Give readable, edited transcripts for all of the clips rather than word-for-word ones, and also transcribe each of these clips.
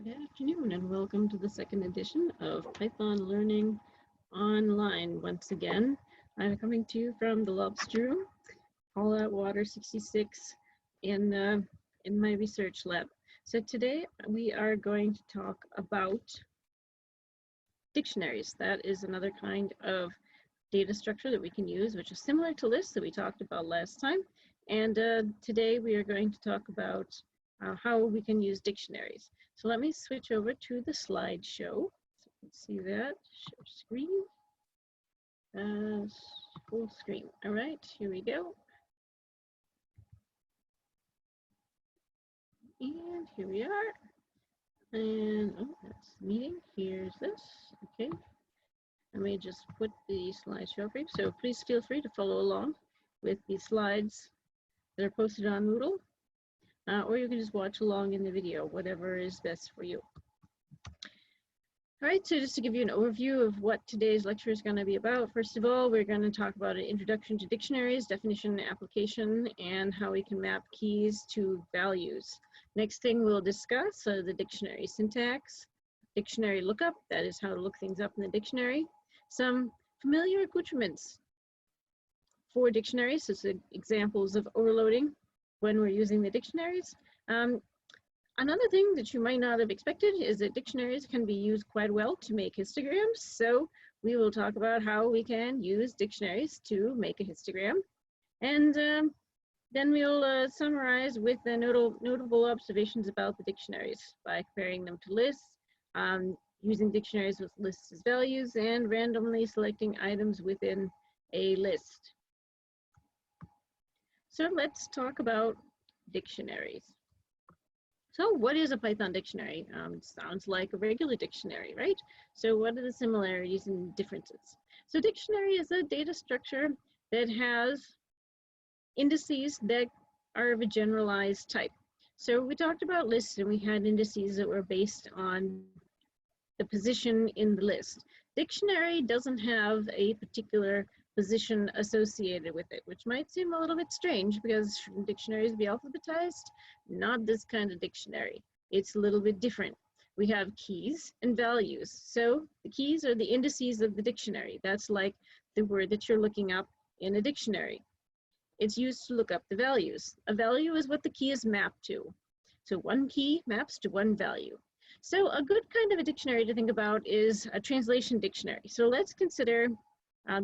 Good afternoon and welcome to the second edition of Python Learning Online. Once again, I'm coming to you from the lobster room, all out water 66 in my research lab. So today we are going to talk about dictionaries. That is another kind of data structure that we can use, which is similar to lists that we talked about last time. And today we are going to talk about how we can use dictionaries. So let me switch over to the slideshow. So you can see that, share screen, full screen. All right, here we go. And here we are. And oh, that's the meeting. Here's this. Okay. Let me just put the slideshow for you. So please feel free to follow along with the slides that are posted on Moodle. Or you can just watch along in the video, whatever is best for you. All right, so just to give you an overview of what today's lecture is going to be about, first of all, we're going to talk about an introduction to dictionaries, definition, application, and how we can map keys to values. Next thing we'll discuss the dictionary syntax, dictionary lookup, that is how to look things up in the dictionary, some familiar accoutrements for dictionaries, so examples of overloading when we're using the dictionaries. Another thing that you might not have expected is that dictionaries can be used quite well to make histograms. So we will talk about how we can use dictionaries to make a histogram. And then we'll summarize with the notable observations about the dictionaries by comparing them to lists, using dictionaries with lists as values, and randomly selecting items within a list. So let's talk about dictionaries. So what is a Python dictionary? It sounds like a regular dictionary, right? So what are the similarities and differences? So dictionary is a data structure that has indices that are of a generalized type. So we talked about lists and we had indices that were based on the position in the list. Dictionary doesn't have a particular position associated with it, which might seem a little bit strange because shouldn't dictionaries be alphabetized? Not this kind of dictionary. It's a little bit different. We have keys and values. So the keys are the indices of the dictionary. That's like the word that you're looking up in a dictionary. It's used to look up the values. A value is what the key is mapped to. So one key maps to one value. So a good kind of a dictionary to think about is a translation dictionary. So let's consider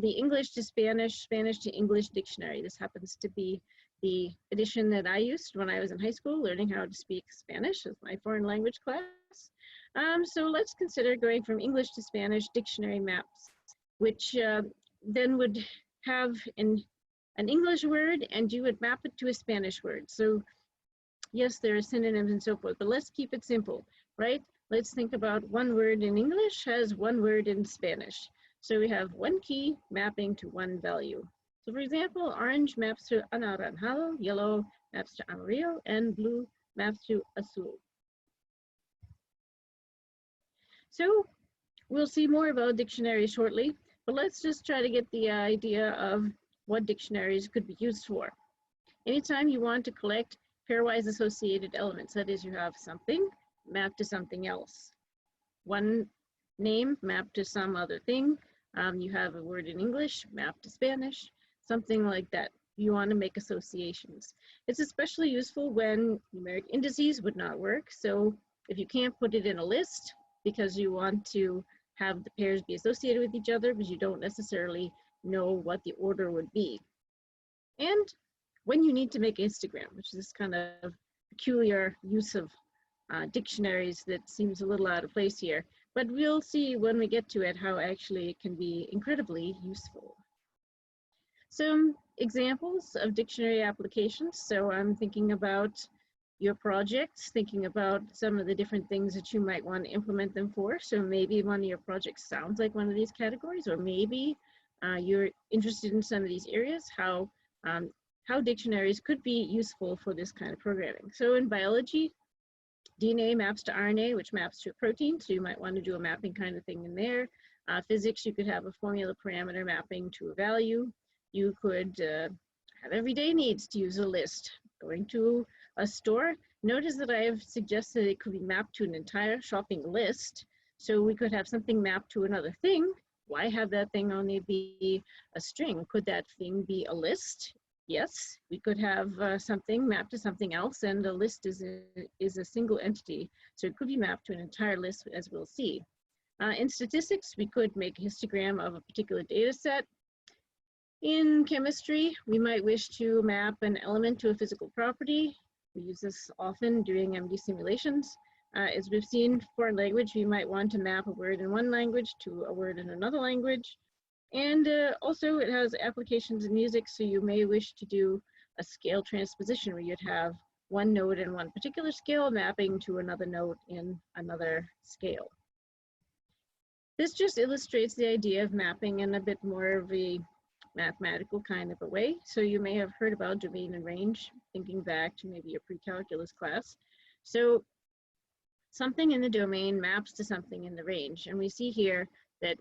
the English to Spanish, Spanish to English dictionary. This happens to be the edition that I used when I was in high school, learning how to speak Spanish as my foreign language class. So let's consider going from English to Spanish dictionary maps, which then would have an English word and you would map it to a Spanish word. So yes, there are synonyms and so forth, but let's keep it simple, right? Let's think about one word in English has one word in Spanish. So we have one key mapping to one value. So for example, orange maps to anaranjado, yellow maps to amarillo, and blue maps to azul. So we'll see more about dictionaries shortly, but let's just try to get the idea of what dictionaries could be used for. Anytime you want to collect pairwise associated elements, that is, you have something mapped to something else. One name mapped to some other thing. You have a word in English mapped to Spanish, something like that. You want to make associations. It's especially useful when numeric indices would not work. So if you can't put it in a list because you want to have the pairs be associated with each other, but you don't necessarily know what the order would be. And when you need to make a histogram, which is this kind of peculiar use of dictionaries that seems a little out of place here. But we'll see when we get to it how actually it can be incredibly useful. Some examples of dictionary applications. So I'm thinking about your projects, thinking about some of the different things that you might want to implement them for. So maybe one of your projects sounds like one of these categories, or maybe you're interested in some of these areas, how dictionaries could be useful for this kind of programming. So in biology, DNA maps to RNA, which maps to a protein, so you might want to do a mapping kind of thing in there. Physics, you could have a formula parameter mapping to a value. You could have everyday needs to use a list. Going to a store Notice that I have suggested it could be mapped to an entire shopping list. So we could have something mapped to another thing. Why have that thing only be a string? Could that thing be a list? Yes, we could have something mapped to something else, and a list is a single entity. So it could be mapped to an entire list, as we'll see. In statistics, we could make a histogram of a particular data set. In chemistry, we might wish to map an element to a physical property. We use this often doing MD simulations. As we've seen, foreign language, we might want to map a word in one language to a word in another language. And also it has applications in music, so you may wish to do a scale transposition where you'd have one note in one particular scale mapping to another note in another scale. This just illustrates the idea of mapping in a bit more of a mathematical kind of a way. So you may have heard about domain and range, thinking back to maybe a pre-calculus class. So something in the domain maps to something in the range. And we see here that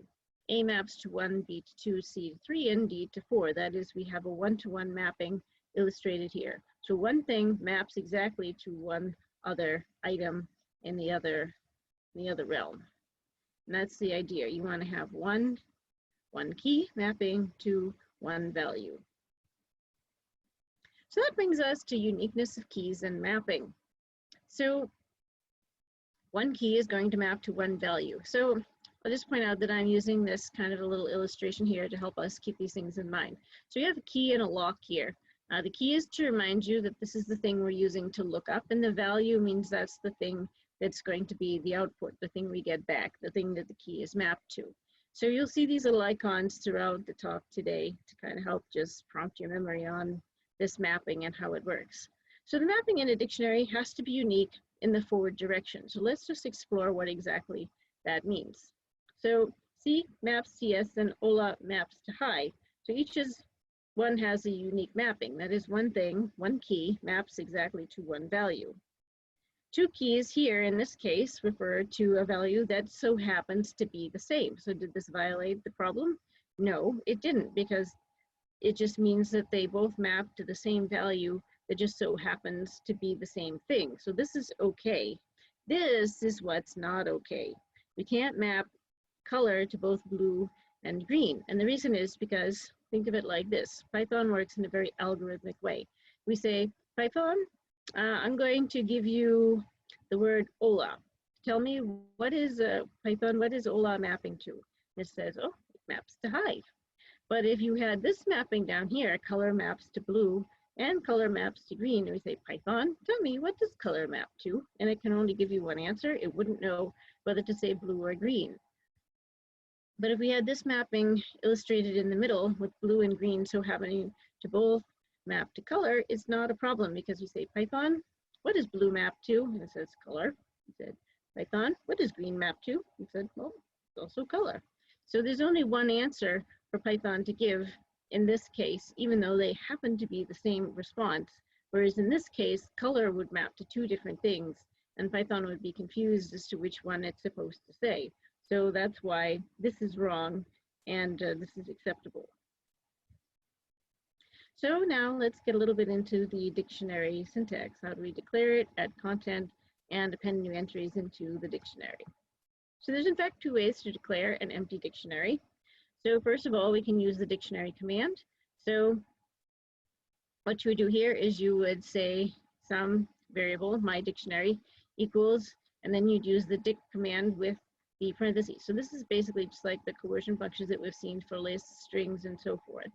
A maps to 1, B to 2, C to 3, and D to 4. That is, we have a one-to-one mapping illustrated here. So one thing maps exactly to one other item in the other realm. And that's the idea. You want to have one key mapping to one value. So that brings us to uniqueness of keys and mapping. So one key is going to map to one value. So I'll just point out that I'm using this kind of a little illustration here to help us keep these things in mind. So you have a key and a lock here. The key is to remind you that this is the thing we're using to look up, and the value means that's the thing that's going to be the output, the thing we get back, the thing that the key is mapped to. So you'll see these little icons throughout the talk today to kind of help just prompt your memory on this mapping and how it works. So the mapping in a dictionary has to be unique in the forward direction. So let's just explore what exactly that means. So C maps CS and Ola maps to high. So each one has a unique mapping. That is, one thing, one key maps exactly to one value. Two keys here in this case refer to a value that so happens to be the same. So did this violate the problem? No, it didn't, because it just means that they both map to the same value that just so happens to be the same thing. So this is okay. This is what's not okay. We can't map color to both blue and green. And the reason is because, think of it like this. Python works in a very algorithmic way. We say, Python, I'm going to give you the word Ola. Tell me, what is Python, what is Ola mapping to? It says, oh, it maps to high. But if you had this mapping down here, color maps to blue and color maps to green, and we say, Python, tell me, what does color map to? And it can only give you one answer. It wouldn't know whether to say blue or green. But if we had this mapping illustrated in the middle with blue and green so happening to both map to color, it's not a problem, because we say, Python, what is blue map to? And it says color. We said, Python, what is green map to? We said, well, it's also color. So there's only one answer for Python to give in this case, even though they happen to be the same response. Whereas in this case, color would map to two different things, and Python would be confused as to which one it's supposed to say. So that's why this is wrong and this is acceptable. So now let's get a little bit into the dictionary syntax. How do we declare it, add content, and append new entries into the dictionary? So there's in fact two ways to declare an empty dictionary. So first of all, we can use the dictionary command. So what you would do here is you would say some variable, my dictionary, equals, and then you'd use the dict command with the parentheses. So this is basically just like the coercion functions that we've seen for lists, strings, and so forth.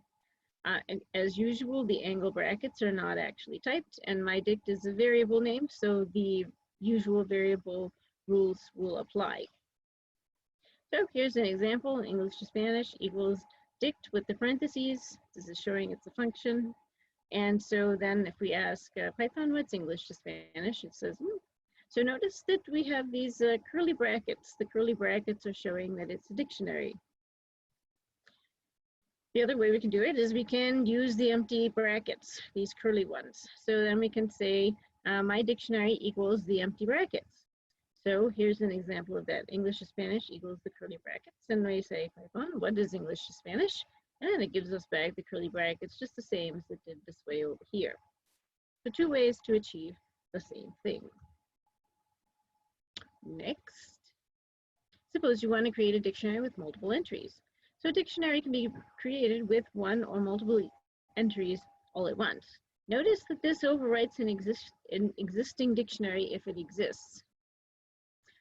And as usual, the angle brackets are not actually typed, and my dict is a variable name, so the usual variable rules will apply. So here's an example, English to Spanish equals dict with the parentheses. This is showing it's a function. And so then if we ask Python, what's English to Spanish? It says, So notice that we have these curly brackets. The curly brackets are showing that it's a dictionary. The other way we can do it is we can use the empty brackets, these curly ones. So then we can say my dictionary equals the empty brackets. So here's an example of that. English to Spanish equals the curly brackets. And we say, Python, what is English to Spanish? And it gives us back the curly brackets, just the same as it did this way over here. So two ways to achieve the same thing. Next, suppose you want to create a dictionary with multiple entries. So a dictionary can be created with one or multiple entries all at once. Notice that this overwrites an existing dictionary if it exists.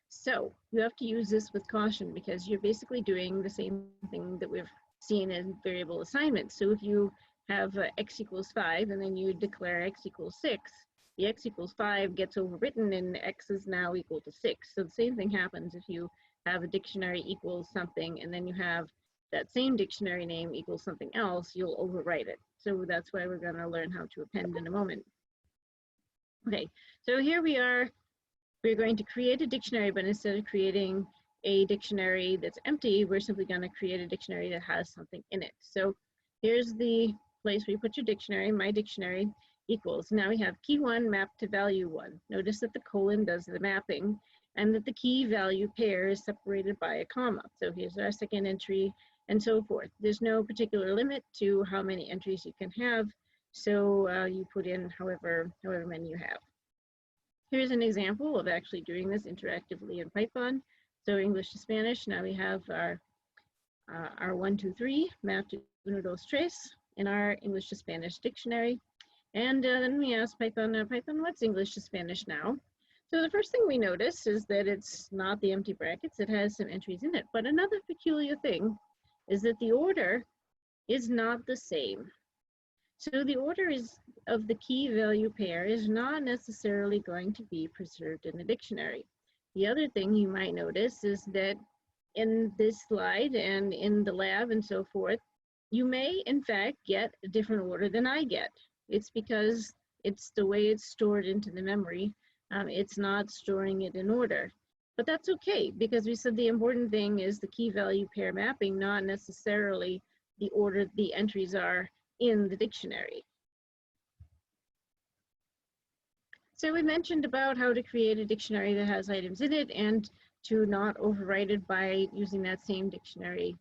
So you have to use this with caution because you're basically doing the same thing that we've seen in variable assignments. So if you have x equals 5 and then you declare x equals 6, the x equals 5 gets overwritten and x is now equal to 6. So the same thing happens if you have a dictionary equals something and then you have that same dictionary name equals something else, you'll overwrite it. So that's why we're going to learn how to append in a moment. Okay, so here we are. We're going to create a dictionary, but instead of creating a dictionary that's empty, we're simply going to create a dictionary that has something in it. So here's the place where you put your dictionary. My dictionary equals. Now we have key 1 mapped to value 1. Notice that the colon does the mapping and that the key value pair is separated by a comma. So here's our second entry and so forth. There's no particular limit to how many entries you can have. So you put in however many you have. Here's an example of actually doing this interactively in Python. So English to Spanish, now we have our 1, 2, 3 mapped to 1, 2, 3 in our English to Spanish dictionary. And then we ask Python, Python, what's English to Spanish now? So the first thing we notice is that it's not the empty brackets, it has some entries in it. But another peculiar thing is that the order is not the same. So the order of the key value pair is not necessarily going to be preserved in the dictionary. The other thing you might notice is that in this slide and in the lab and so forth, you may in fact get a different order than I get. It's because it's the way it's stored into the memory. It's not storing it in order. But that's okay, because we said the important thing is the key value pair mapping, not necessarily the order the entries are in the dictionary. So we mentioned about how to create a dictionary that has items in it and to not overwrite it by using that same dictionary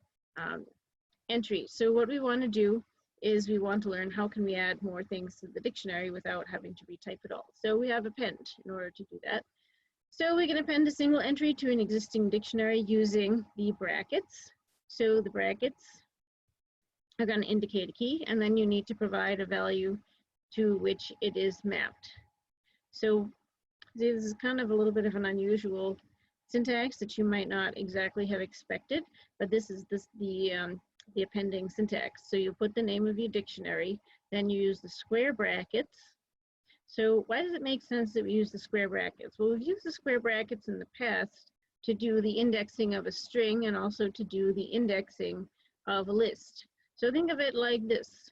entry. So what we want to do is we want to learn how can we add more things to the dictionary without having to retype it all. So we have append in order to do that. So we can append a single entry to an existing dictionary using the brackets. So the brackets are going to indicate a key, and then you need to provide a value to which it is mapped. So this is kind of a little bit of an unusual syntax that you might not exactly have expected, but this is the appending syntax. So you put the name of your dictionary, then you use the square brackets. So why does it make sense that we use the square brackets? Well, we've used the square brackets in the past to do the indexing of a string and also to do the indexing of a list. So think of it like this.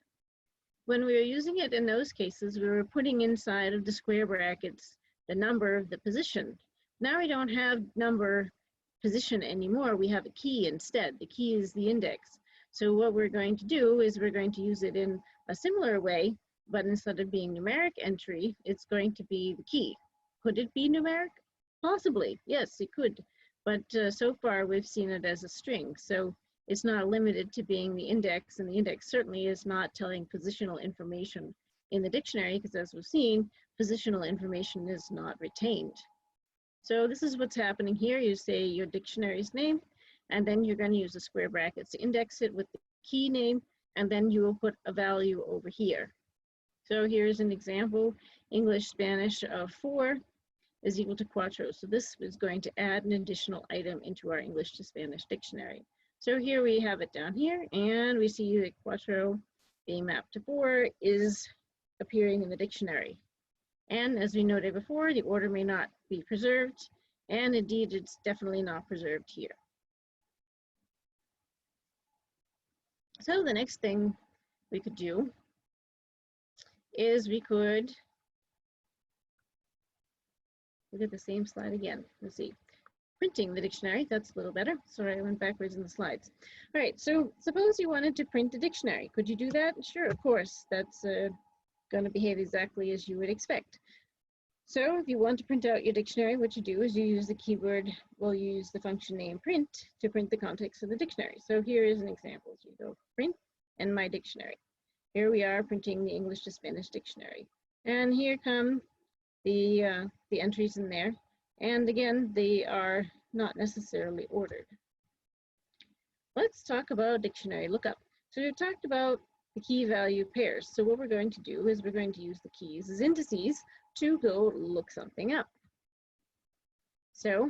When we were using it in those cases, we were putting inside of the square brackets the number of the position. Now we don't have number position anymore. We have a key instead. The key is the index. So what we're going to do is we're going to use it in a similar way, but instead of being numeric entry, it's going to be the key. Could it be numeric? Possibly, yes, it could. But so far we've seen it as a string. So it's not limited to being the index, and the index certainly is not telling positional information in the dictionary, because as we've seen, positional information is not retained. So this is what's happening here. You say your dictionary's name, and then you're going to use the square brackets to index it with the key name, and then you will put a value over here. So here's an example, English Spanish of 4 is equal to cuatro. So this is going to add an additional item into our English to Spanish dictionary. So here we have it down here, and we see that cuatro being mapped to 4 is appearing in the dictionary. And as we noted before, the order may not be preserved, and indeed it's definitely not preserved here. So the next thing we could do is we could look at the same slide again. Let's see. Printing the dictionary, that's a little better. Sorry, I went backwards in the slides. All right, so suppose you wanted to print a dictionary. Could you do that? Sure, of course. That's going to behave exactly as you would expect. So if you want to print out your dictionary, what you do is you use the keyword, well, you use the function name print to print the context of the dictionary. So here is an example. So you go print and my dictionary. Here we are printing the English to Spanish dictionary. And here come the entries in there. And again, they are not necessarily ordered. Let's talk about dictionary lookup. So we've talked about the key value pairs. So what we're going to do is we're going to use the keys as indices to go look something up. So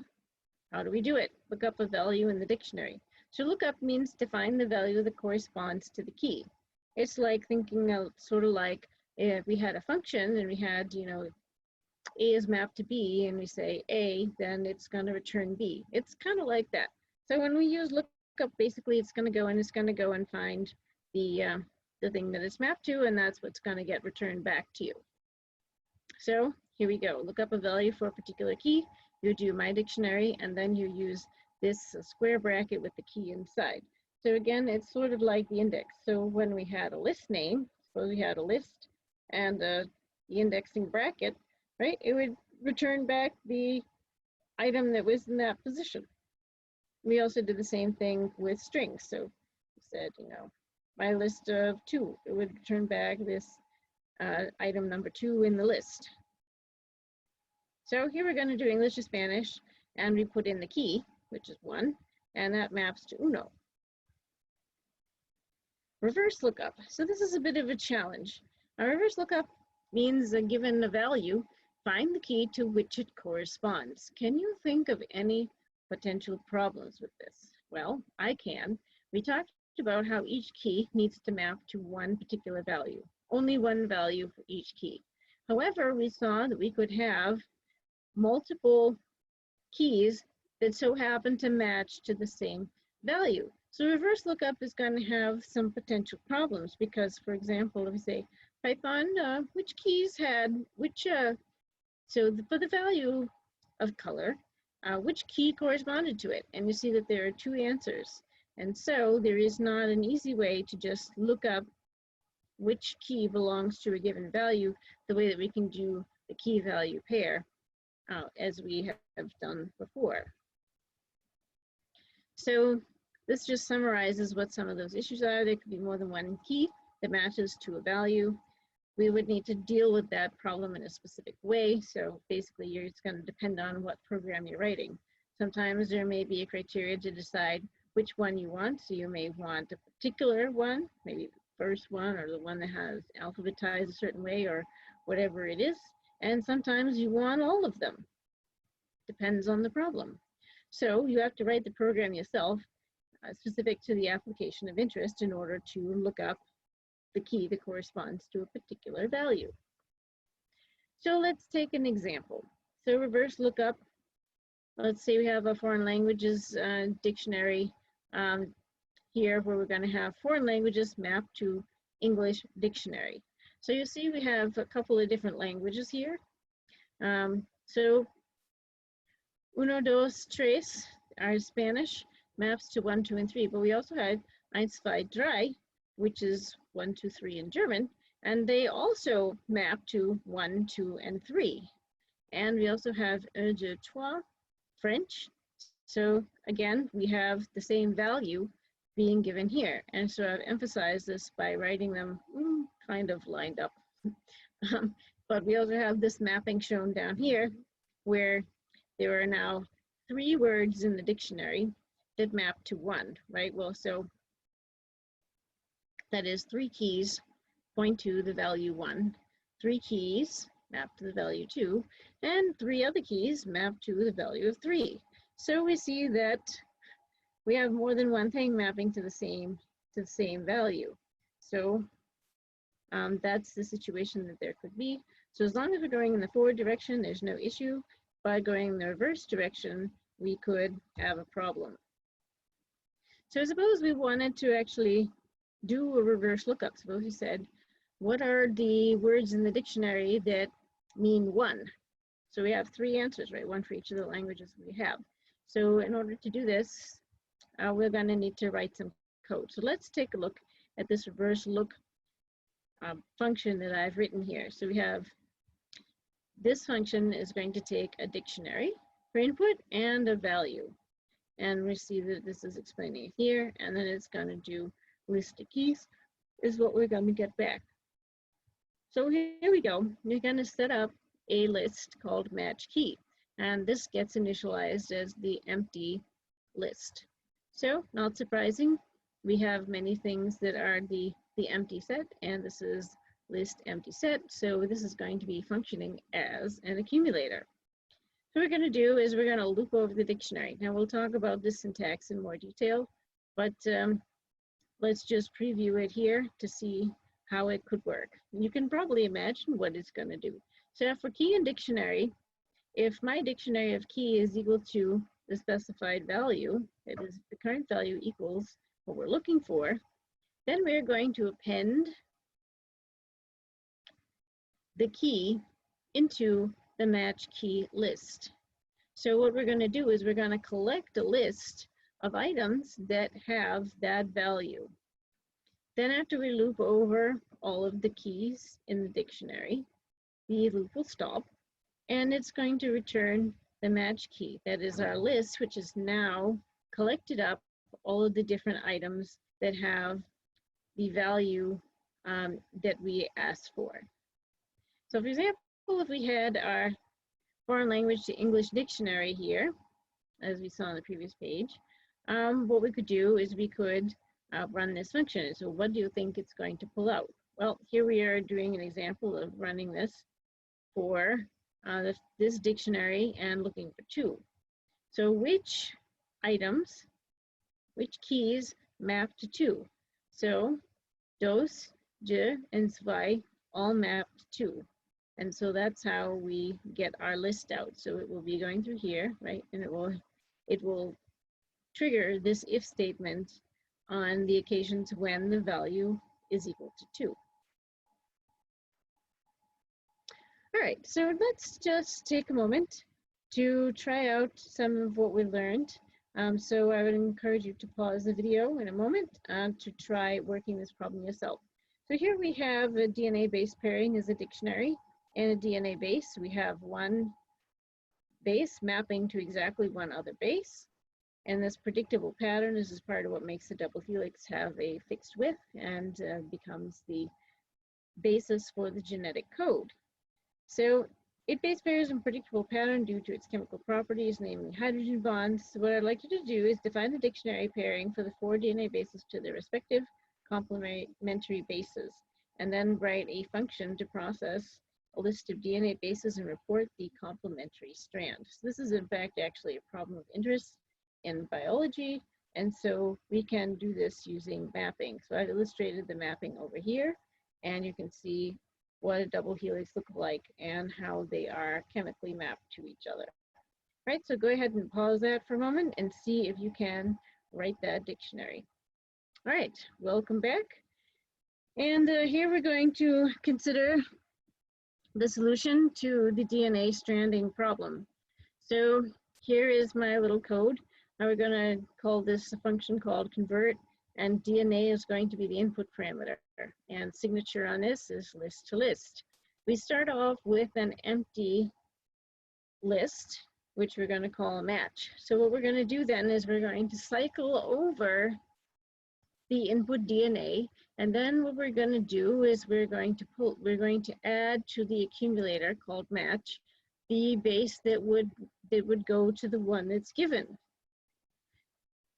how do we do it? Look up a value in the dictionary. So lookup means to find the value that corresponds to the key. It's like thinking of sort of like if we had a function and we had, A is mapped to B and we say A, then it's going to return B. It's kind of like that. So when we use lookup, basically it's going to go and find the thing that it's mapped to, and that's what's going to get returned back to you. So here we go. Look up a value for a particular key. You do my dictionary, and then you use this square bracket with the key inside. So again, it's sort of like the index. So when we had a list name, suppose we had a list and the indexing bracket, right? It would return back the item that was in that position. We also did the same thing with strings. So we said, my list of 2, it would return back this item number 2 in the list. So here we're going to do English to Spanish, and we put in the key, which is 1, and that maps to uno. Reverse lookup. So this is a bit of a challenge. A reverse lookup means given a value, find the key to which it corresponds. Can you think of any potential problems with this? Well, I can. We talked about how each key needs to map to one particular value, only one value for each key. However, we saw that we could have multiple keys that so happen to match to the same value. So reverse lookup is going to have some potential problems because, for example, if we say Python, which keys had which, for the value of color, which key corresponded to it? And you see that there are 2 answers. And so there is not an easy way to just look up which key belongs to a given value the way that we can do the key value pair as we have done before. So this just summarizes what some of those issues are. There could be more than one key that matches to a value. We would need to deal with that problem in a specific way. So basically, it's going to depend on what program you're writing. Sometimes there may be a criteria to decide which one you want. So you may want a particular one, maybe the first one or the one that has alphabetized a certain way or whatever it is. And sometimes you want all of them. Depends on the problem. So you have to write the program yourself specific to the application of interest in order to look up the key that corresponds to a particular value. So let's take an example. So reverse lookup, let's say we have a foreign languages dictionary here where we're going to have foreign languages mapped to English dictionary. So you see we have a couple of different languages here. So uno, dos, tres, our Spanish, maps to 1, 2, and 3, but we also have 1, 2, 3, which is 1, 2, 3 in German, and they also map to 1, 2, and 3. And we also have un, deux, trois, French. So again, we have the same value being given here. And so I've emphasized this by writing them kind of lined up. But we also have this mapping shown down here where there are now 3 words in the dictionary that map to 1, right? Well, so that is 3 keys point to the value 1, 3 keys map to the value 2, and 3 other keys map to the value of 3. So we see that we have more than one thing mapping to the same value. So that's the situation that there could be. So as long as we're going in the forward direction, there's no issue. By going in the reverse direction, we could have a problem. So suppose we wanted to actually do a reverse lookup. Suppose we said, what are the words in the dictionary that mean 1? So we have 3 answers, right? 1 for each of the languages we have. So in order to do this, we're going to need to write some code. So let's take a look at this reverse look function that I've written here. So we have this function is going to take a dictionary for input and a value. And we see that this is explaining here, and then it's going to do list of keys is what we're going to get back. So here we go. We're going to set up a list called match key. And this gets initialized as the empty list. So not surprising, we have many things that are the empty set, and this is list empty set. So this is going to be functioning as an accumulator. So what we're going to do is we're going to loop over the dictionary. Now we'll talk about this syntax in more detail, but let's just preview it here to see how it could work. You can probably imagine what it's going to do. So for key and dictionary, if my dictionary of key is equal to the specified value, that is the current value equals what we're looking for, then we're going to append the key into the match key list. So what we're going to do is we're going to collect a list of items that have that value. Then after we loop over all of the keys in the dictionary, the loop will stop, and it's going to return the match key. That is our list, which is now collected up all of the different items that have the value that we asked for. So for example, if we had our foreign language to English dictionary here, as we saw on the previous page, what we could do is we could run this function. So what do you think it's going to pull out? Well, here we are doing an example of running this for this dictionary and looking for 2. So which items, which keys map to 2? So dos, je, and zwei all map to 2. And so that's how we get our list out. So it will be going through here, right? And it will trigger this if statement on the occasions when the value is equal to 2. All right, so let's just take a moment to try out some of what we learned. So I would encourage you to pause the video in a moment to try working this problem yourself. So here we have a DNA base pairing as a dictionary and a DNA base. We have one base mapping to exactly one other base. And this predictable pattern is part of what makes the double helix have a fixed width and becomes the basis for the genetic code. So it base pairs in predictable pattern due to its chemical properties, namely hydrogen bonds. So what I'd like you to do is define the dictionary pairing for the 4 DNA bases to their respective complementary bases, and then write a function to process a list of DNA bases and report the complementary strand. So this is in fact actually a problem of interest in biology, and so we can do this using mapping. So I've illustrated the mapping over here, and you can see what a double helix look like and how they are chemically mapped to each other. All right, so go ahead and pause that for a moment and see if you can write that dictionary. All right, welcome back. And here we're going to consider the solution to the DNA stranding problem. So here is my little code. Now we're going to call this a function called convert, and DNA is going to be the input parameter, and signature on this is list to list. We start off with an empty list, which we're going to call a match. So what we're going to do then is we're going to cycle over the input DNA, and then what we're going to do is we're going to add to the accumulator called match the base that would go to the one that's given.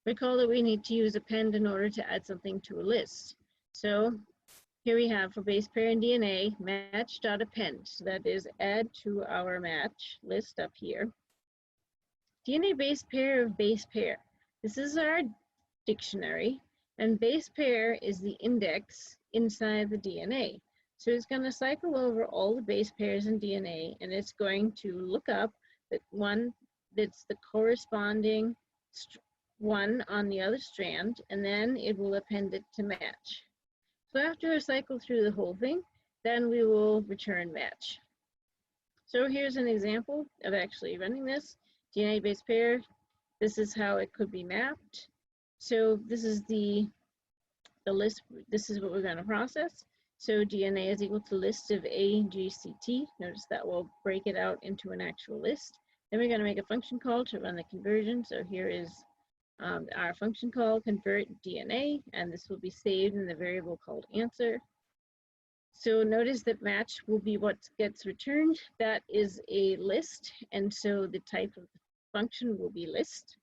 Recall that we need to use append in order to add something to a list. So here we have for base pair in DNA, match.append. So that is add to our match list up here. DNA base pair of base pair. This is our dictionary, and base pair is the index inside the DNA. So it's going to cycle over all the base pairs in DNA, and it's going to look up that one that's the corresponding one on the other strand, and then it will append it to match. So after I cycle through the whole thing, then we will return match. So here's an example of actually running this. DNA base pair, this is how it could be mapped. So this is the list, this is what we're going to process. So DNA is equal to list of A, G, C, T. Notice that will break it out into an actual list. Then we're going to make a function call to run the conversion. So here is our function call convert DNA, and this will be saved in the variable called answer. So notice that match will be what gets returned. That is a list, and so the type of the function will be list.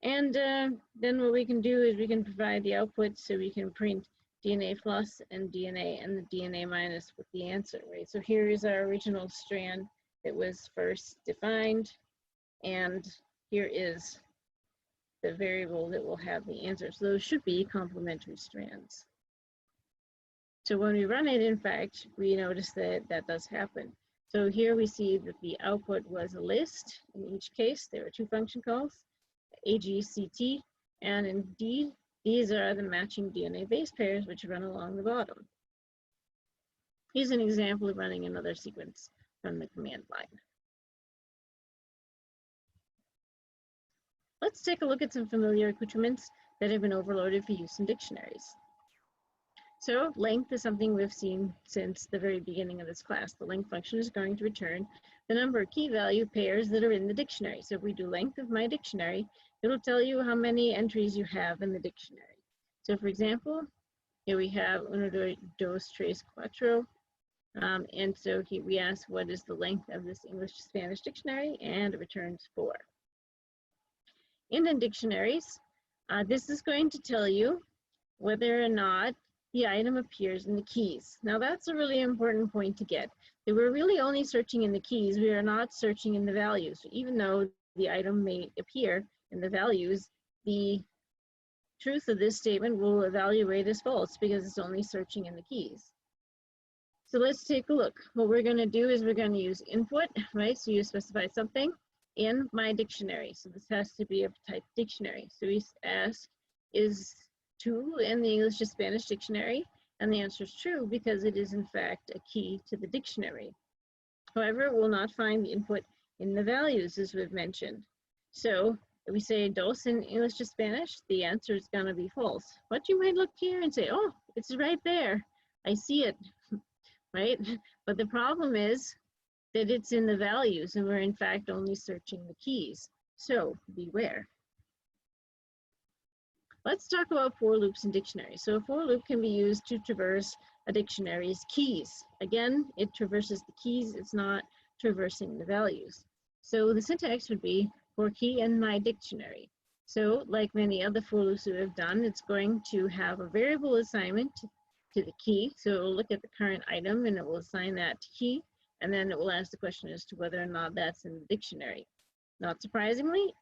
And then what we can do is we can provide the output, so we can print DNA plus and DNA and the DNA minus with the answer, right? So here is our original strand that was first defined, and here is the variable that will have the answer. So those should be complementary strands. So when we run it, in fact, we notice that that does happen. So here we see that the output was a list. In each case, there are two function calls, AGCT, and indeed, these are the matching DNA base pairs which run along the bottom. Here's an example of running another sequence from the command line. Let's take a look at some familiar accoutrements that have been overloaded for use in dictionaries. So length is something we've seen since the very beginning of this class. The length function is going to return the number of key value pairs that are in the dictionary. So if we do length of my dictionary, it'll tell you how many entries you have in the dictionary. So for example, here we have uno, dos, tres, cuatro. And so here we ask what is the length of this English to Spanish dictionary, and it returns 4. In dictionaries, this is going to tell you whether or not the item appears in the keys. Now that's a really important point to get. That we're really only searching in the keys, we are not searching in the values. Even though the item may appear in the values, the truth of this statement will evaluate as false because it's only searching in the keys. So let's take a look. What we're going to do is we're going to use input, right? So you specify something in my dictionary. So this has to be of type dictionary. So we ask, is 2 in the English to Spanish dictionary? And the answer is true because it is in fact a key to the dictionary. However, it will not find the input in the values as we've mentioned. So if we say dos in English to Spanish, the answer is going to be false. But you might look here and say, oh, it's right there. I see it, right? But the problem is that it's in the values and we're in fact only searching the keys. So beware. Let's talk about for loops and dictionaries. So a for loop can be used to traverse a dictionary's keys. Again, it traverses the keys, it's not traversing the values. So the syntax would be for key in my dictionary. So like many other for loops we have done, it's going to have a variable assignment to the key. So it will look at the current item and it will assign that to key, and then it will ask the question as to whether or not that's in the dictionary. Not surprisingly,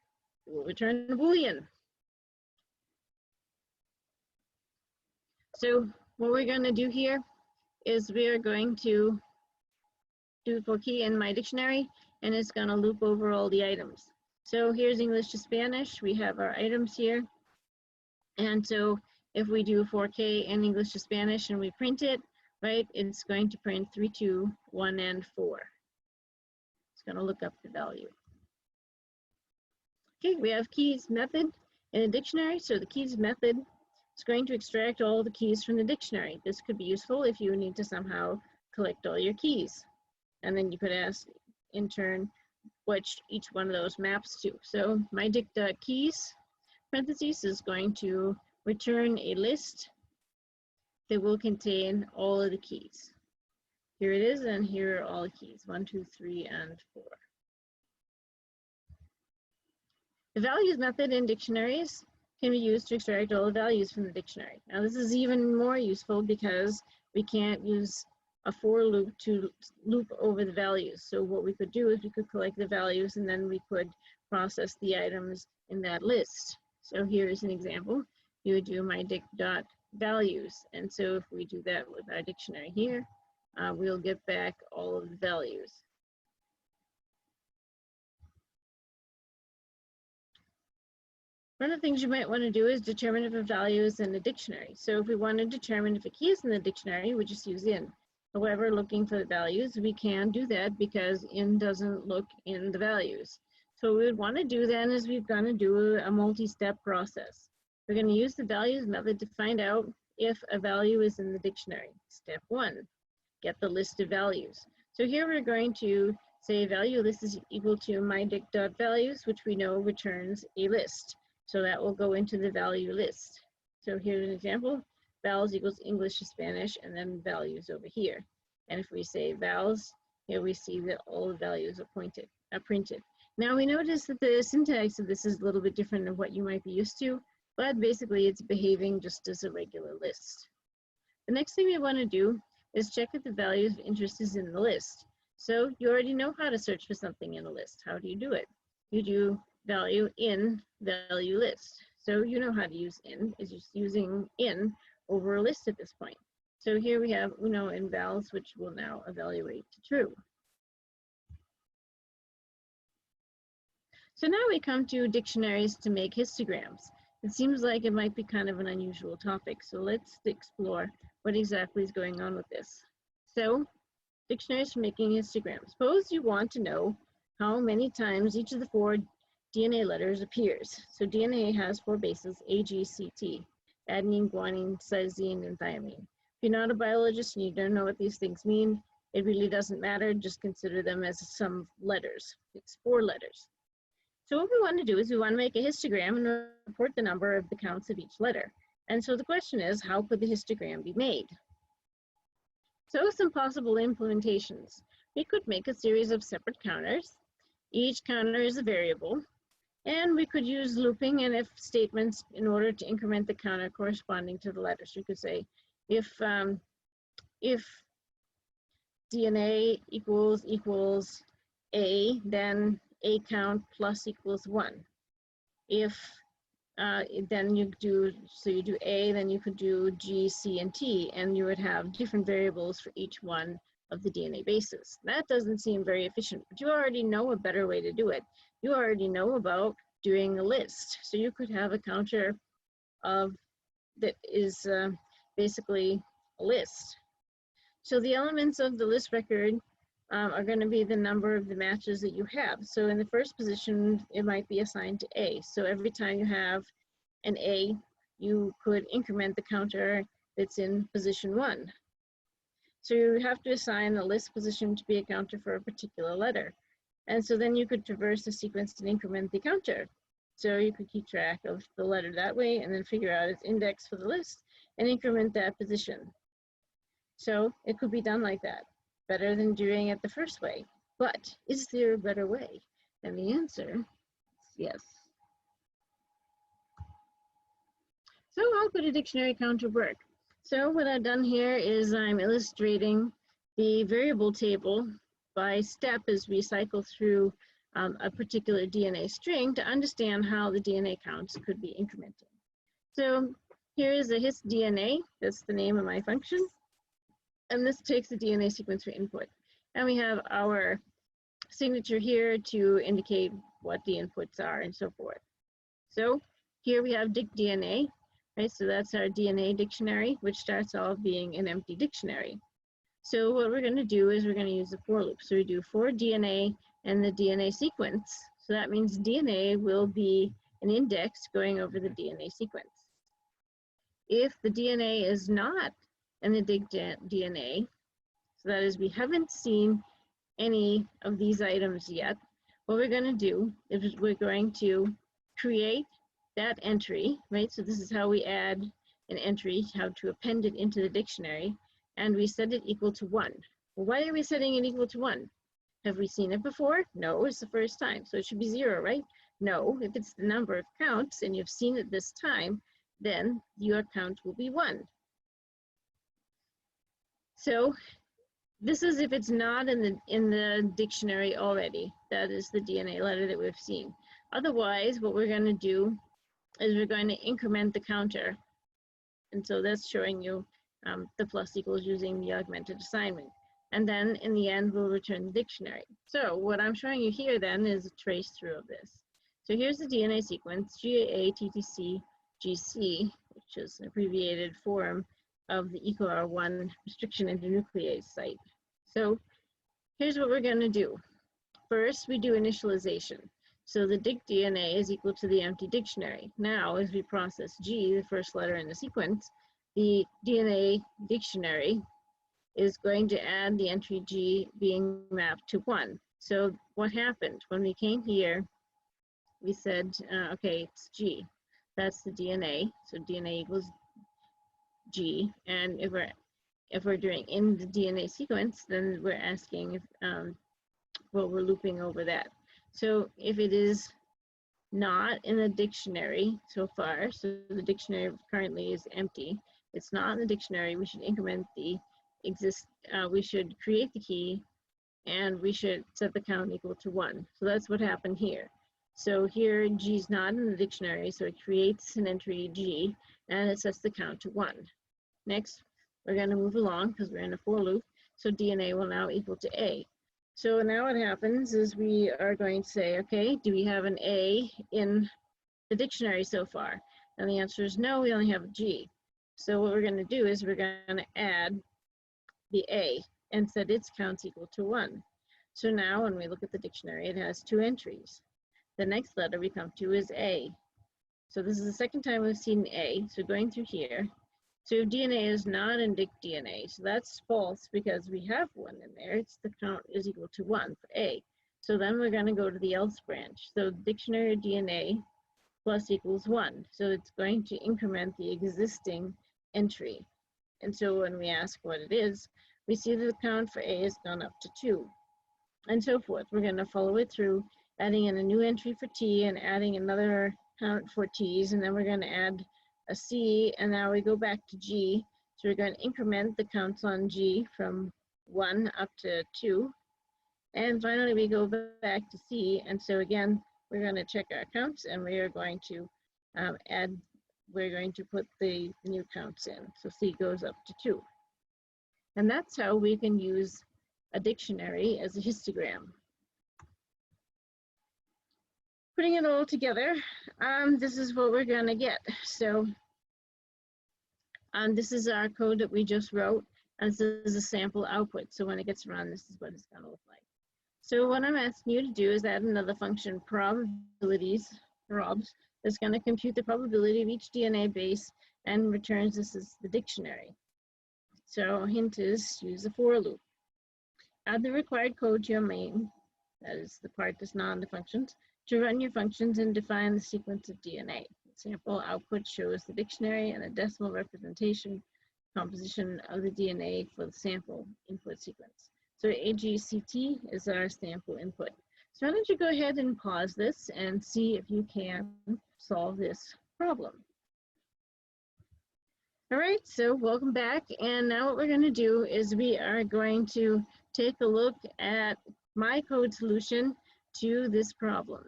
it will return a Boolean. So what we're going to do here is we are going to do for key in my dictionary, and it's going to loop over all the items. So here's English to Spanish. We have our items here. And so if we do 4K in English to Spanish and we print it, right, it's going to print 3, 2, 1, and 4. It's going to look up the value. Okay, we have keys method in a dictionary. So the keys method is going to extract all the keys from the dictionary. This could be useful if you need to somehow collect all your keys. And then you could ask in turn which each one of those maps to. So my dict.keys parentheses is going to return a list that will contain all of the keys. Here it is, and here are all the keys, 1, 2, 3, and 4. The values method in dictionaries can be used to extract all the values from the dictionary. Now this is even more useful because we can't use a for loop to loop over the values. So what we could do is we could collect the values and then we could process the items in that list. So here is an example. You would do my dict.values. And so if we do that with our dictionary here, we'll get back all of the values. One of the things you might want to do is determine if a value is in the dictionary. So if we want to determine if a key is in the dictionary, we just use in. However, looking for the values, we can do that because in doesn't look in the values. So what we would want to do then is we're going to do a multi-step process. We're going to use the values method to find out if a value is in the dictionary. Step 1, get the list of values. So here we're going to say value list is equal to my dict.values, which we know returns a list. So that will go into the value list. So here's an example. vowels equals English to Spanish, and then values over here. And if we say vowels, here we see that all the values are printed. Now we notice that the syntax of this is a little bit different than what you might be used to, but basically it's behaving just as a regular list. The next thing we want to do is check if the value of interest is in the list. So you already know how to search for something in a list. How do you do it? You do value in value list. So you know how to use in, is just using in over a list at this point. So here we have uno and vals, which will now evaluate to true. So now we come to dictionaries to make histograms. It seems like it might be kind of an unusual topic, so let's explore what exactly is going on with this. So, dictionaries for making histograms. Suppose you want to know how many times each of the 4 DNA letters appears. So DNA has 4 bases, A, G, C, T, adenine, guanine, cytosine, and thymine. If you're not a biologist and you don't know what these things mean, it really doesn't matter, just consider them as some letters. It's 4 letters. So what we want to do is we want to make a histogram and report the number of the counts of each letter. And so the question is, how could the histogram be made? So some possible implementations. We could make a series of separate counters. Each counter is a variable. And we could use looping and if statements in order to increment the counter corresponding to the letters. You could say, if DNA equals A, then A count plus equals 1. If then you do A, then you could do G, C, and T, and you would have different variables for each one of the DNA bases. That doesn't seem very efficient, but you already know a better way to do it. You already know about doing a list. So you could have a counter of that is basically a list. So the elements of the list record are going to be the number of the matches that you have. So in the first position, it might be assigned to A. So every time you have an A, you could increment the counter that's in position 1. So you have to assign a list position to be a counter for a particular letter. And so then you could traverse the sequence and increment the counter. So you could keep track of the letter that way and then figure out its index for the list and increment that position. So it could be done like that. Better than doing it the first way. But is there a better way? And the answer is yes. So how could a dictionary counter work? So what I've done here is I'm illustrating the variable table by step as we cycle through a particular DNA string to understand how the DNA counts could be incremented. So here is a histDNA, that's the name of my function. And this takes the DNA sequence for input. And we have our signature here to indicate what the inputs are and so forth. So here we have dicDNA, right? So that's our DNA dictionary, which starts off being an empty dictionary. So what we're going to do is we're going to use the for loop. So we do for DNA and the DNA sequence. So that means DNA will be an index going over the DNA sequence. If the DNA is not in the dicDNA, so that is we haven't seen any of these items yet, what we're going to do is we're going to create that entry, right? So this is how we add an entry, how to append it into the dictionary, and we set it equal to 1. Well, why are we setting it equal to 1? Have we seen it before? No, it's the first time, so it should be 0, right? No, if it's the number of counts and you've seen it this time, then your count will be 1. So this is if it's not in the dictionary already. That is the DNA letter that we've seen. Otherwise, what we're going to do is we're going to increment the counter. And so that's showing you the plus equals using the augmented assignment. And then in the end, we'll return the dictionary. So what I'm showing you here then is a trace through of this. So here's the DNA sequence, GAA, TTC, GC, which is an abbreviated form of the EcoR1 restriction endonuclease site. So here's what we're going to do. First, we do initialization. So the dicDNA is equal to the empty dictionary. Now, as we process G, the first letter in the sequence, the DNA dictionary is going to add the entry G being mapped to 1. So what happened? When we came here, we said, okay, it's G. That's the DNA. So DNA equals G, and if we're doing in the DNA sequence, then we're asking if well, we're looping over that. So if it is not in the dictionary so far, so the dictionary currently is empty, it's not in the dictionary, we should increment the we should create the key, and we should set the count equal to 1. So that's what happened here. So here G is not in the dictionary, so it creates an entry G, and it sets the count to 1. Next, we're going to move along because we're in a for loop, so DNA will now equal to A. So now what happens is we are going to say, okay, do we have an A in the dictionary so far? And the answer is no, we only have a G. So what we're going to do is we're going to add the A and set its counts equal to 1. So now when we look at the dictionary, it has 2 entries. The next letter we come to is A. So this is the second time we've seen A, so going through here. So DNA is not in DNA, so that's false because we have 1 in there. It's the count is equal to 1 for A. So then we're going to go to the else branch. So dictionary of DNA plus equals 1. So it's going to increment the existing entry. And so when we ask what it is, we see that the count for A has gone up to 2, and so forth. We're going to follow it through, adding in a new entry for T and adding another count for T's, and then we're going to add a C, and now we go back to G. So we're going to increment the counts on G from 1 up to 2. And finally, we go back to C, and so again, we're going to check our counts, and we are going to we're going to put the new counts in. So C goes up to 2. And that's how we can use a dictionary as a histogram. Putting it all together, this is what we're going to get. So this is our code that we just wrote, and this is a sample output. So when it gets run, this is what it's going to look like. So what I'm asking you to do is add another function, probabilities, probs, that's going to compute the probability of each DNA base and returns this as the dictionary. So hint is use a for loop. Add the required code to your main, that is the part that's not in the functions, to run your functions and define the sequence of DNA. The sample output shows the dictionary and a decimal representation composition of the DNA for the sample input sequence. So AGCT is our sample input. So why don't you go ahead and pause this and see if you can solve this problem. All right, so welcome back. And now what we're going to do is we are going to take a look at my code solution to this problem.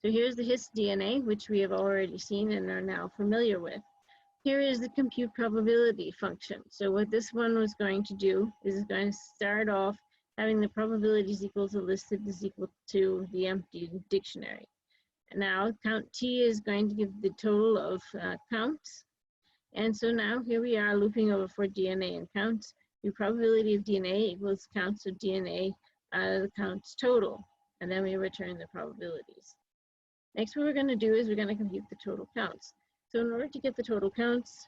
So here's the histDNA, which we have already seen and are now familiar with. Here is the compute probability function. So what this one was going to do is it's going to start off having the probabilities equal to listed is equal to the empty dictionary. And now count T is going to give the total of counts. And so now here we are looping over for DNA and counts. The probability of DNA equals counts of DNA out of the counts total. And then we return the probabilities. Next, what we're going to do is we're going to compute the total counts. So in order to get the total counts,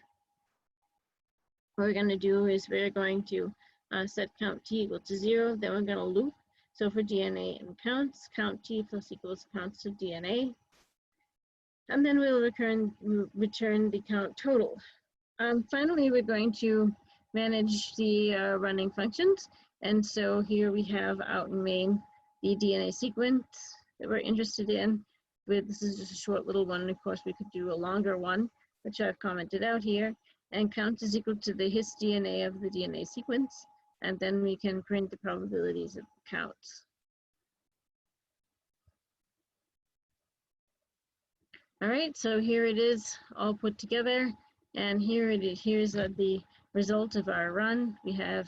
what we're going to do is we're going to set count T equal to 0. Then we're going to loop. So for DNA and counts, count T plus equals counts of DNA. And then we'll return the count total. Finally, we're going to manage the running functions. And so here we have out in main the DNA sequence that we're interested in. This is just a short little one. Of course, we could do a longer one, which I've commented out here. And count is equal to the histDNA of the DNA sequence. And then we can print the probabilities of the counts. All right, so here it is all put together. And here it is. Here's the result of our run. We have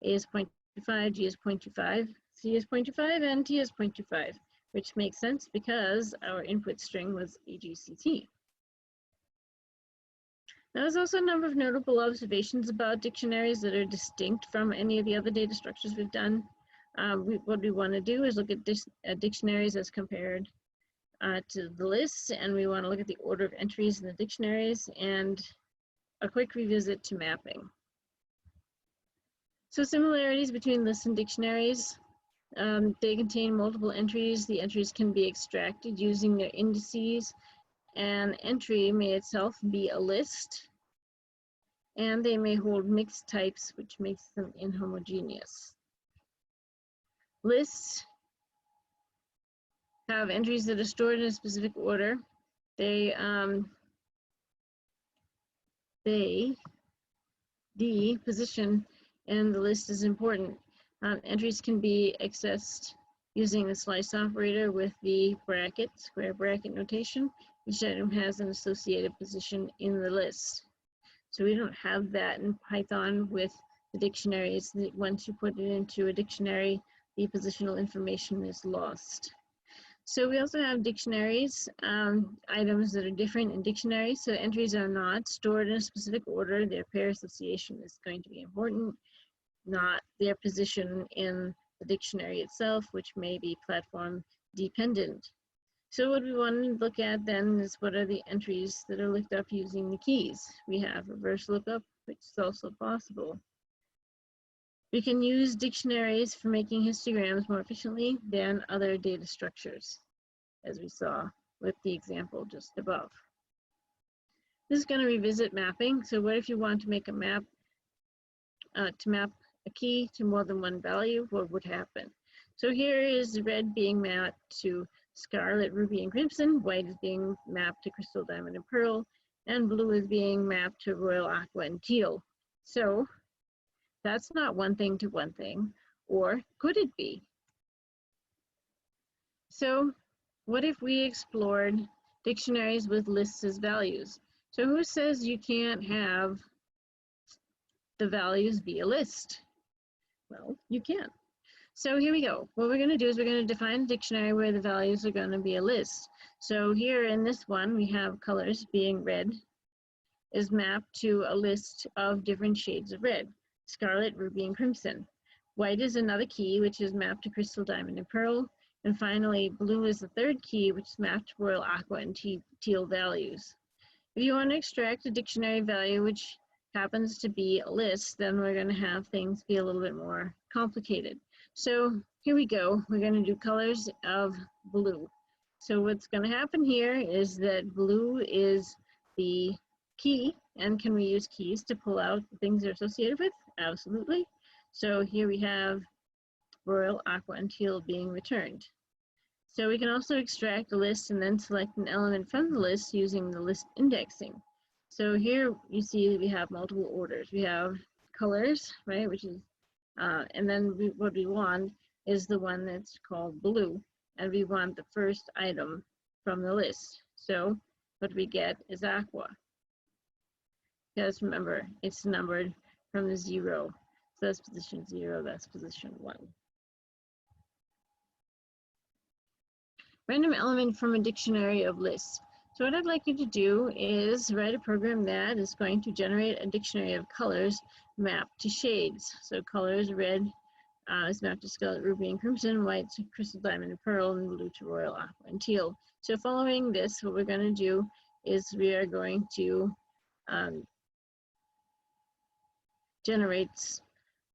A is 0.25, G is 0.25, C is 0.25, and T is 0.25, which makes sense because our input string was AGCT. Now, there's also a number of notable observations about dictionaries that are distinct from any of the other data structures we've done. What we want to do is look at dictionaries as compared to the lists, and we want to look at the order of entries in the dictionaries and a quick revisit to mapping. So similarities between lists and dictionaries. They contain multiple entries. The entries can be extracted using their indices. An entry may itself be a list. and they may hold mixed types, which makes them inhomogeneous. Lists have entries that are stored in a specific order. The position in the list is important. Entries can be accessed using the slice operator with the bracket, square bracket notation. Each item has an associated position in the list. So we don't have that in Python with the dictionaries. Once you put it into a dictionary, the positional information is lost. So we also have dictionaries, items that are different in dictionaries. So entries are not stored in a specific order. Their pair association is going to be important, not their position in the dictionary itself, which may be platform dependent. So what we want to look at then is what are the entries that are looked up using the keys. We have reverse lookup, which is also possible. We can use dictionaries for making histograms more efficiently than other data structures, as we saw with the example just above. This is going to revisit mapping. So what if you want to make a map, to map a key to more than one value? What would happen? So here is red being mapped to scarlet, ruby, and crimson. White is being mapped to crystal, diamond, and pearl. And blue is being mapped to royal, aqua, and teal. So that's not one thing to one thing, or could it be? So what if we explored dictionaries with lists as values? So who says you can't have the values be a list? Well, you can. So here we go. What we're going to do is we're going to define a dictionary where the values are going to be a list. So here in this one, we have colors being red is mapped to a list of different shades of red: scarlet, ruby, and crimson. White is another key, which is mapped to crystal, diamond, and pearl. And finally, blue is the third key, which is mapped to royal, aqua, and teal values. If you want to extract a dictionary value, which happens to be a list, then we're going to have things be a little bit more complicated. So here we go. We're going to do colors of blue. So what's going to happen here is that blue is the key. And can we use keys to pull out the things they're associated with? Absolutely. So here we have royal, aqua, and teal being returned. So we can also extract a list and then select an element from the list using the list indexing. So here you see that we have multiple orders. We have colors, right, which is, and then what we want is the one that's called blue, and we want the first item from the list. So what we get is aqua. Because remember, it's numbered from the 0. So that's position 0, that's position 1. Random element from a dictionary of lists. So what I'd like you to do is write a program that is going to generate a dictionary of colors mapped to shades. So colors, red is mapped to scarlet, ruby, and crimson, white to crystal, diamond, and pearl, and blue to royal, aqua, and teal. So following this, what we're going to do is we are going to generate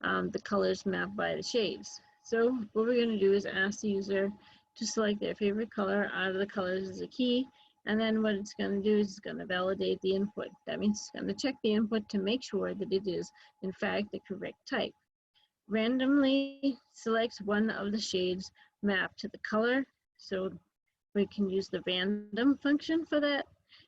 the colors mapped by the shades. So what we're going to do is ask the user to select their favorite color out of the colors as a key, and then what it's going to do is it's going to validate the input. That means it's going to check the input to make sure that it is in fact the correct type. Randomly selects one of the shades mapped to the color, so we can use the random function for that.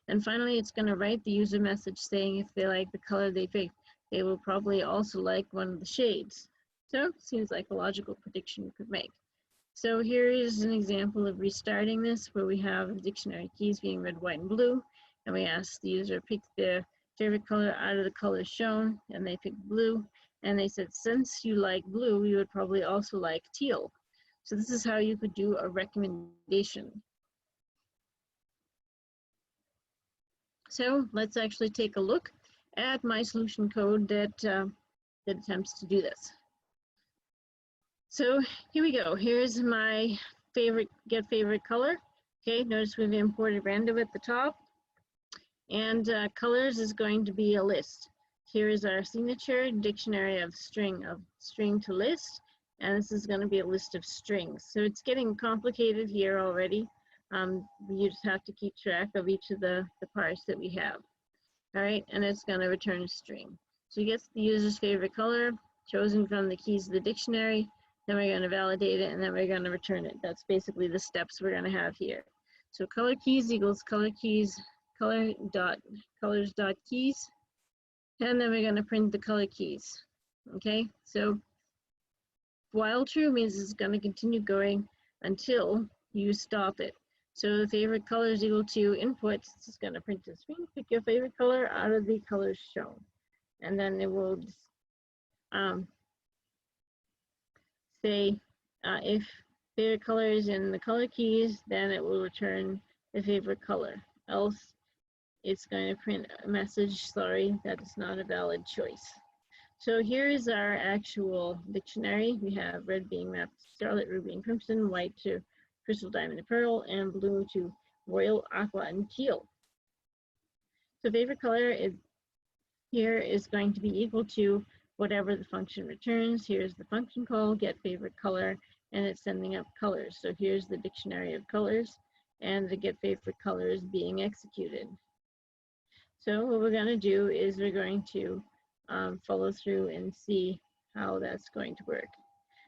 And finally, it's going to write the user message saying if they like the color they picked, they will probably also like one of the shades. So seems like a logical prediction you could make. So here is an example of restarting this, where we have the dictionary keys being red, white, and blue, and we ask the user to pick their favorite color out of the colors shown, and they picked blue, and they said, since you like blue, you would probably also like teal. So this is how you could do a recommendation. So let's actually take a look at my solution code that attempts to do this. So here we go. Here's my get favorite color. Okay, notice we've imported random at the top, and colors is going to be a list. Here is our signature dictionary of string to list, and this is going to be a list of strings. So it's getting complicated here already. You just have to keep track of each of the parts that we have. all right, and it's going to return a string. So it gets the user's favorite color, chosen from the keys of the dictionary, then we're going to validate it, and then we're going to return it. That's basically the steps we're going to have here. So color keys equals color keys, colors dot keys, and then we're going to print the color keys. Okay, so while true means it's going to continue going until you stop it. So the favorite color is equal to inputs. It's going to print the screen. Pick your favorite color out of the colors shown, and then it will say if favorite color is in the color keys, then it will return the favorite color. Else, it's going to print a message, sorry, that is not a valid choice. So here is our actual dictionary. We have red being mapped to scarlet, ruby and crimson, white to crystal, diamond and pearl, and blue to royal, aqua, and teal. So favorite color is here is going to be equal to whatever the function returns. Here's the function call, get favorite color, and it's sending up colors. So here's the dictionary of colors, and the get favorite color is being executed. So what we're going to do is we're going to follow through and see how that's going to work.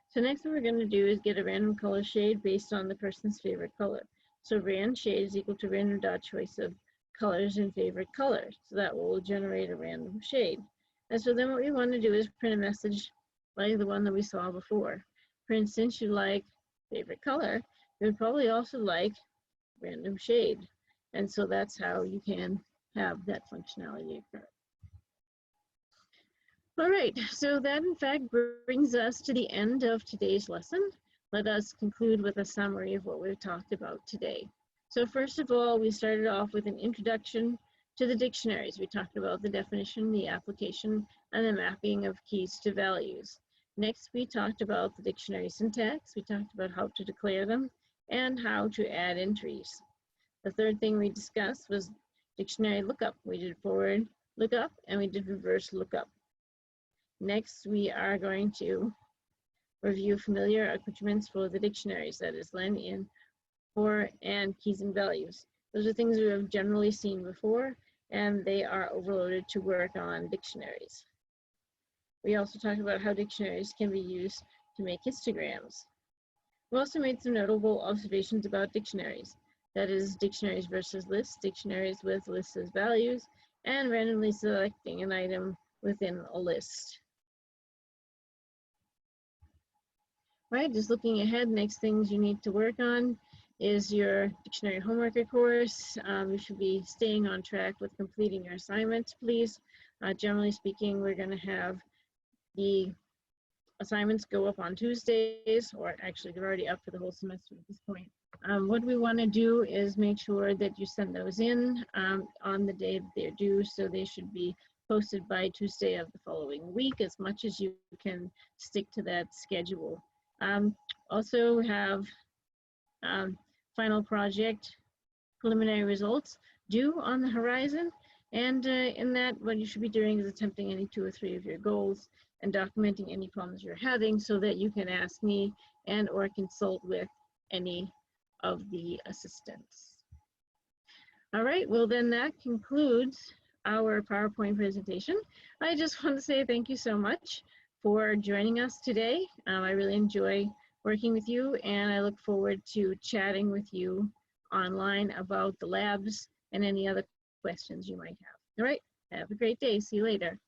So next what we're going to do is get a random color shade based on the person's favorite color. So rand shade is equal to random dot choice of colors and favorite color. So that will generate a random shade. And so then what we want to do is print a message like the one that we saw before. For instance, you like favorite color, you would probably also like random shade. And so that's how you can have that functionality occur. All right, so that in fact brings us to the end of today's lesson. Let us conclude with a summary of what we've talked about today. So first of all, we started off with an introduction to the dictionaries. We talked about the definition, the application, and the mapping of keys to values. Next, we talked about the dictionary syntax. We talked about how to declare them and how to add entries. The third thing we discussed was dictionary lookup. We did forward lookup and we did reverse lookup. Next, we are going to review familiar accoutrements for the dictionaries, that is len, in, for, and keys and values. Those are things we have generally seen before, and they are overloaded to work on dictionaries. We also talked about how dictionaries can be used to make histograms. We also made some notable observations about dictionaries, that is dictionaries versus lists, dictionaries with lists as values, and randomly selecting an item within a list. Right, just looking ahead, next things you need to work on is your dictionary homework course. You should be staying on track with completing your assignments, please. Generally speaking, we're going to have the assignments go up on Tuesdays, or actually they're already up for the whole semester at this point. What we want to do is make sure that you send those in on the day that they're due, so they should be posted by Tuesday of the following week, as much as you can stick to that schedule. Also have final project preliminary results due on the horizon, and in that what you should be doing is attempting any 2 or 3 of your goals and documenting any problems you're having so that you can ask me and or consult with any of the assistants. All right, well then that concludes our PowerPoint presentation. I just want to say thank you so much for joining us today. I really enjoy working with you, and I look forward to chatting with you online about the labs and any other questions you might have. All right, have a great day. See you later.